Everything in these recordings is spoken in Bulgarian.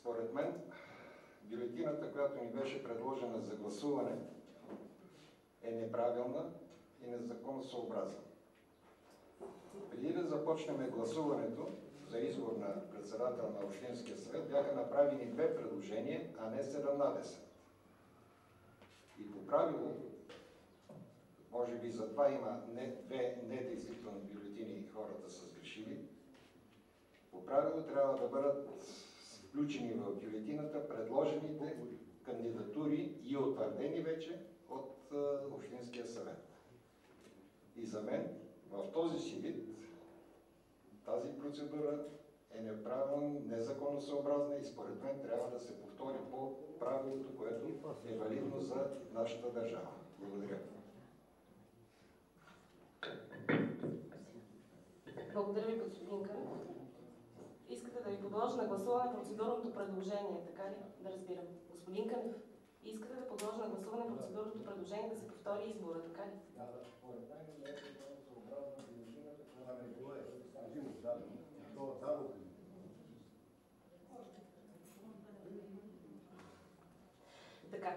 Според мен, бюлетината, която ни беше предложена за гласуване, е неправилна и незаконосъобразна. Преди да започнем гласуването за избор на председател на Общинския съвет, бяха направени 2 предложения, а не 17. И по правило, може би за това има 2 недействителни бюлетини и хората са сгрешили, по правило трябва да бъдат включени в бюлетината предложените кандидатури и утвърдени вече от Общинския съвет. И за мен, в този си вид, тази процедура е неправилна, незаконосъобразна и според мен трябва да се повтори по правилото, което е валидно за нашата държава. Благодаря. Благодаря ви, господин Кънев. Искате да ви подложа на гласуване процедурното предложение, така ли? Да разбирам. Господин Кънев, искате да подложа на гласуване процедурното предложение да се повтори избора, така ли? Да, според мен не е съобразна бюлетината, която Така.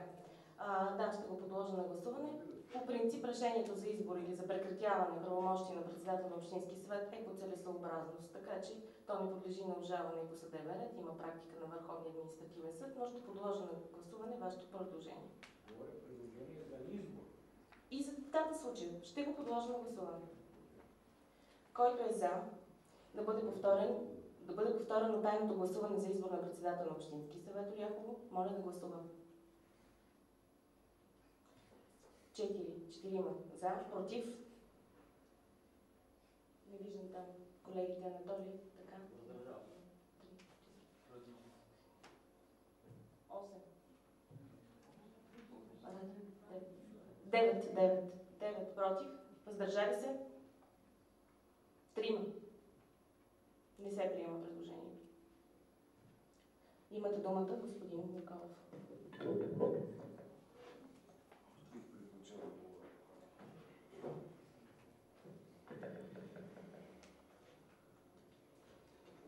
Да, ще го подложа на гласуване. По принцип, решението за избор или за прекратяване правомощия на председател на Общински съвет е по целесъобразност, така че то не подлежи на обжалване и по съдебен ред. Има практика на Върховния административен съд, но ще подложа на гласуване вашето предложение. Говоря предложение за избор. И за тази случай ще го подложа на гласуване. Който е за да бъде повторено тайното гласуване за избор на председател на Общински съвет Оряхово, моля да гласува. 4 за, против. Не виждам там колегите Анатолий, така. 8. 9 против. Въздържали се? 3. Не се приема предложението. Имате думата, господин Николов.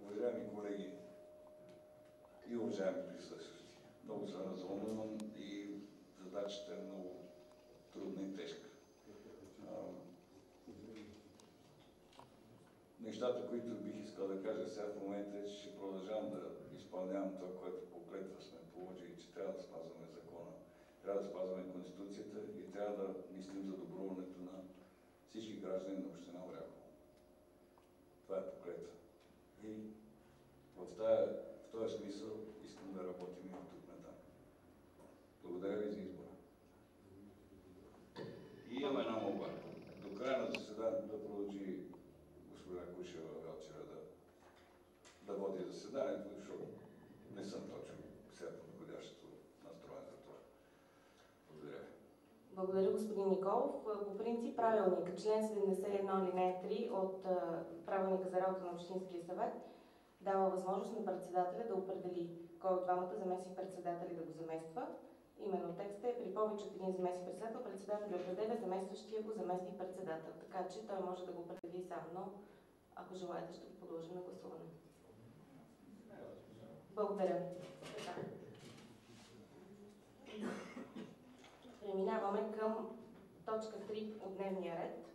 Уважаеми колеги и уважаеми присъстващи, много се развълнувам и задачата е много трудна и тежка. Нещата, които бих искал да кажа сега в момента е, че ще продължавам да изпълнявам това, което по клетва сме положили, че трябва да спазваме закона, трябва да спазваме Конституцията и трябва да мислим за добруването на всички граждани на община Оряхово. Това е по клетва. И в този смисъл искам да работим и от тук натам. Благодаря ви за избора. И имам една молба. До края на заседанието да продължи госпожа Кушева-Велчева да води заседанието, защото не съм точно сега подходящото настроен за това. Благодаря ви. Благодаря, господин Николов. По принцип, правилника, член 71 алинея 3 от правилника за работа на Общинския съвет дава възможност на председателя да определи кой от двамата заместник-председатели да го замества. Именно текстът е: при повече от един заместник-председател, председателя определя заместващия го заместник-председател. Така че той може да го определи сам, но ако желаете, ще го подложим на гласуване. Благодаря. Преминаваме към точка 3 от дневния ред.